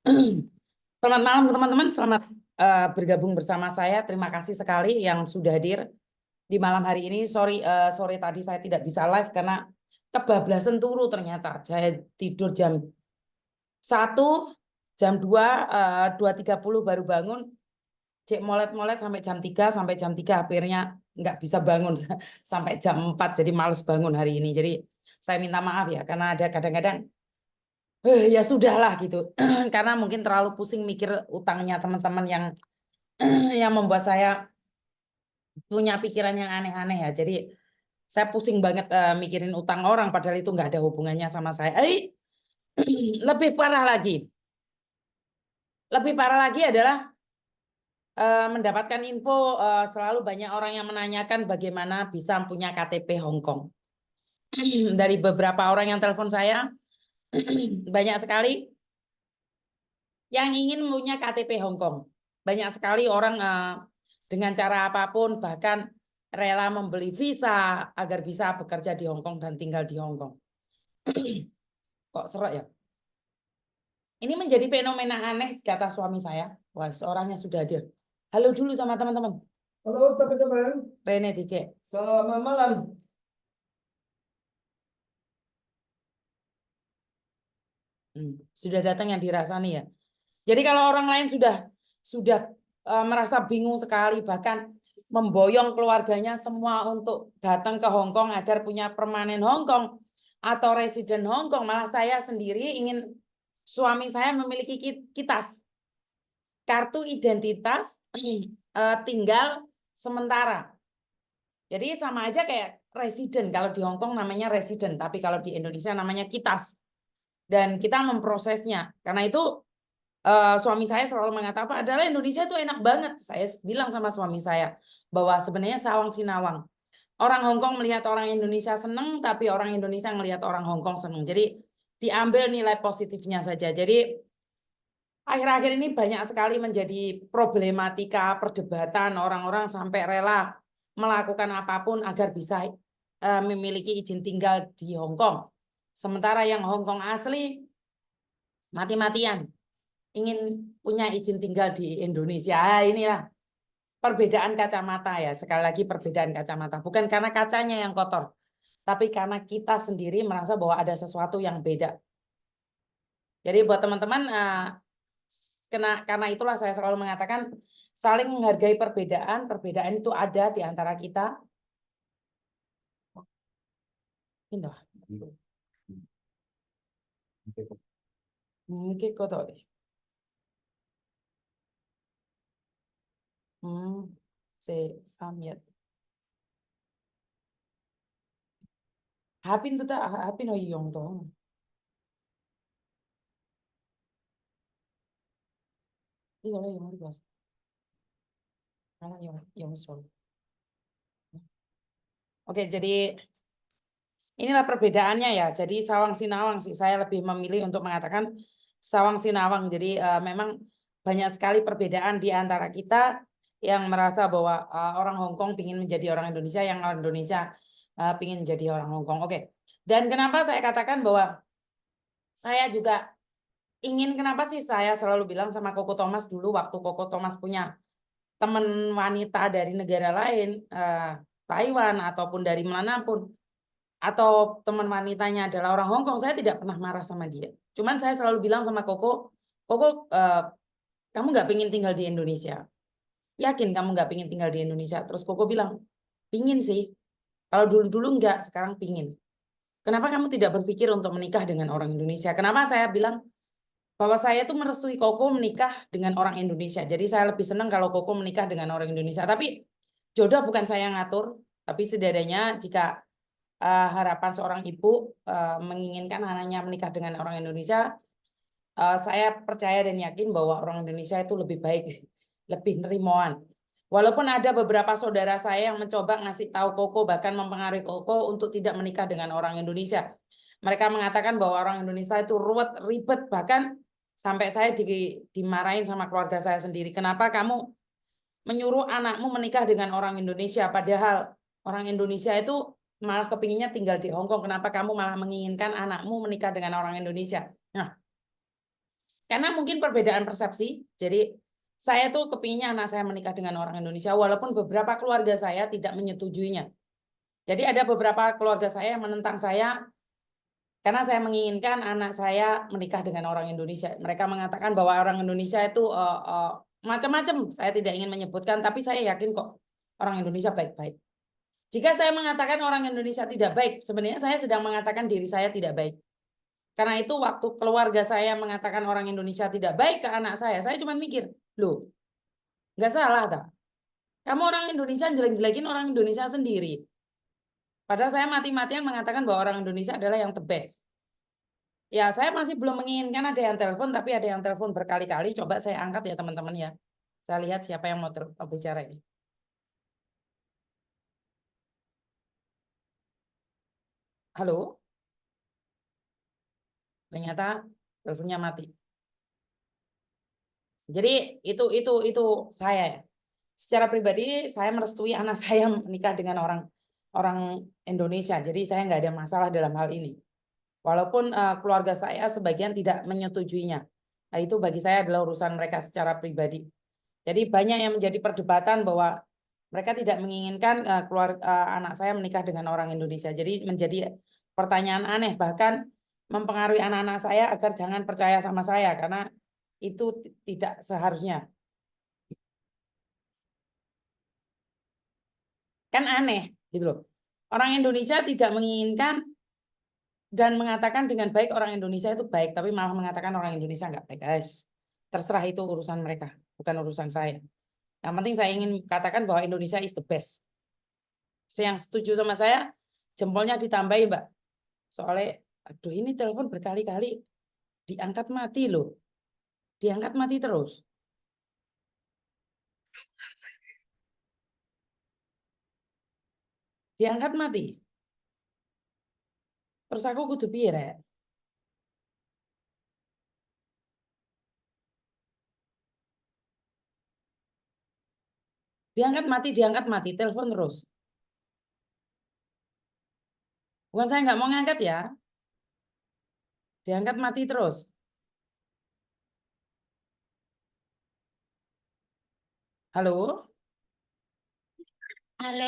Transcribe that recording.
Selamat malam teman-teman, selamat bergabung bersama saya. Terima kasih sekali yang sudah hadir di malam hari ini. Sore tadi saya tidak bisa live karena kebablasan turu ternyata. Saya tidur jam 1, jam 2:30 baru bangun. Cek molet-molet sampai jam 3 akhirnya nggak bisa bangun sampai jam 4. Jadi males bangun hari ini. Jadi saya minta maaf ya karena ada kadang-kadang ya sudahlah gitu. Karena mungkin terlalu pusing mikir utangnya teman-teman yang membuat saya punya pikiran yang aneh-aneh ya. Jadi saya pusing banget mikirin utang orang padahal itu nggak ada hubungannya sama saya. Lebih parah lagi. Lebih parah lagi adalah mendapatkan info selalu banyak orang yang menanyakan bagaimana bisa punya KTP Hong Kong. Dari beberapa orang yang telepon saya banyak sekali yang ingin punya KTP Hong Kong. Banyak sekali orang dengan cara apapun bahkan rela membeli visa agar bisa bekerja di Hong Kong dan tinggal di Hong Kong. Kok serak ya? Ini menjadi fenomena aneh kata suami saya. Wah, seorangnya sudah hadir. Halo dulu sama teman-teman. Halo teman-teman, Rene Dike. selamat malam. Sudah datang yang dirasani ya. Jadi kalau orang lain sudah merasa bingung sekali bahkan memboyong keluarganya semua untuk datang ke Hong Kong agar punya permanen Hong Kong atau residen Hong Kong, malah saya sendiri ingin suami saya memiliki kitas kartu identitas tinggal sementara. Jadi sama aja kayak residen. Kalau di Hong Kong namanya residen, tapi kalau di Indonesia namanya kitas. Dan kita memprosesnya. Karena itu suami saya selalu mengatakan adalah Indonesia itu enak banget. Saya bilang sama suami saya bahwa sebenarnya sawang sinawang. Orang Hong Kong melihat orang Indonesia seneng, tapi orang Indonesia melihat orang Hong Kong seneng. Jadi diambil nilai positifnya saja. Jadi akhir-akhir ini banyak sekali menjadi problematika perdebatan orang-orang sampai rela melakukan apapun agar bisa memiliki izin tinggal di Hong Kong. Sementara yang Hong Kong asli mati-matian ingin punya izin tinggal di Indonesia. Inilah perbedaan kacamata ya. Sekali lagi perbedaan kacamata. Bukan karena kacanya yang kotor, tapi karena kita sendiri merasa bahwa ada sesuatu yang beda. Jadi buat teman-teman, karena itulah saya selalu mengatakan saling menghargai perbedaan. Perbedaan itu ada di antara kita. Itu. Mungkin kotor. Se samyat. Hapin tuh tak hapin oh iyong tuh. Iya lah yang harus. Karena yang sol. Oke, jadi inilah perbedaannya ya. Jadi sawang sinawang sih. Saya lebih memilih untuk mengatakan sawang sinawang. Jadi memang banyak sekali perbedaan di antara kita yang merasa bahwa orang Hong Kong ingin menjadi orang Indonesia, yang orang Indonesia ingin menjadi orang Hong Kong. Oke. Dan kenapa saya katakan bahwa saya juga ingin, kenapa sih saya selalu bilang sama Koko Thomas dulu waktu Koko Thomas punya teman wanita dari negara lain, Taiwan ataupun dari manapun, atau teman wanitanya adalah orang Hong Kong, saya tidak pernah marah sama dia. Cuman saya selalu bilang sama Koko, Koko, kamu nggak pingin tinggal di Indonesia? Yakin kamu nggak pingin tinggal di Indonesia? Terus Koko bilang, pingin sih. Kalau dulu-dulu nggak, sekarang pingin. Kenapa kamu tidak berpikir untuk menikah dengan orang Indonesia? Kenapa saya bilang bahwa saya tuh merestui Koko menikah dengan orang Indonesia. Jadi saya lebih senang kalau Koko menikah dengan orang Indonesia. Tapi jodoh bukan saya yang ngatur, tapi setidaknya jika harapan seorang ibu menginginkan anaknya menikah dengan orang Indonesia, saya percaya dan yakin bahwa orang Indonesia itu lebih baik, lebih nerimoan. Walaupun ada beberapa saudara saya yang mencoba ngasih tahu Koko, bahkan mempengaruhi Koko untuk tidak menikah dengan orang Indonesia. Mereka mengatakan bahwa orang Indonesia itu ruwet, ribet, bahkan sampai saya dimarahin sama keluarga saya sendiri. Kenapa kamu menyuruh anakmu menikah dengan orang Indonesia, padahal orang Indonesia itu malah kepinginnya tinggal di Hong Kong. Kenapa kamu malah menginginkan anakmu menikah dengan orang Indonesia? Nah, Karena mungkin perbedaan persepsi. Jadi saya tuh kepinginnya anak saya menikah dengan orang Indonesia, walaupun beberapa keluarga saya tidak menyetujuinya. Jadi ada beberapa keluarga saya yang menentang saya karena saya menginginkan anak saya menikah dengan orang Indonesia. Mereka mengatakan bahwa orang Indonesia itu macam-macam. Saya tidak ingin menyebutkan, tapi saya yakin kok orang Indonesia baik-baik. Jika saya mengatakan orang Indonesia tidak baik, sebenarnya saya sedang mengatakan diri saya tidak baik. Karena itu waktu keluarga saya mengatakan orang Indonesia tidak baik ke anak saya cuma mikir, loh, nggak salah tak? Kamu orang Indonesia jelek-jelekin orang Indonesia sendiri. Padahal saya mati-matian mengatakan bahwa orang Indonesia adalah yang the best. Ya, saya masih belum menginginkan ada yang telepon, tapi ada yang telepon berkali-kali. Coba saya angkat ya teman-teman ya. Saya lihat siapa yang mau bicara ini. Halo? Ternyata teleponnya mati. Jadi itu saya ya. Secara pribadi saya merestui anak saya menikah dengan orang Indonesia. Jadi saya nggak ada masalah dalam hal ini. Walaupun keluarga saya sebagian tidak menyetujuinya. Nah, itu bagi saya adalah urusan mereka secara pribadi. Jadi banyak yang menjadi perdebatan bahwa mereka tidak menginginkan anak saya menikah dengan orang Indonesia. Jadi menjadi pertanyaan aneh, bahkan mempengaruhi anak-anak saya agar jangan percaya sama saya karena itu tidak seharusnya. Kan aneh gitu loh. Orang Indonesia tidak menginginkan dan mengatakan dengan baik orang Indonesia itu baik, tapi malah mengatakan orang Indonesia nggak baik, guys. Terserah, itu urusan mereka, bukan urusan saya. Yang penting saya ingin katakan bahwa Indonesia is the best. Yang setuju sama saya, jempolnya ditambahin, Mbak. Soalnya, aduh ini telepon berkali-kali diangkat mati loh. Diangkat mati terus. Diangkat mati. Terus aku kudu piye rek? Diangkat mati, telepon terus. Bukan saya nggak mau ngangkat ya. Diangkat mati terus. Halo? Halo,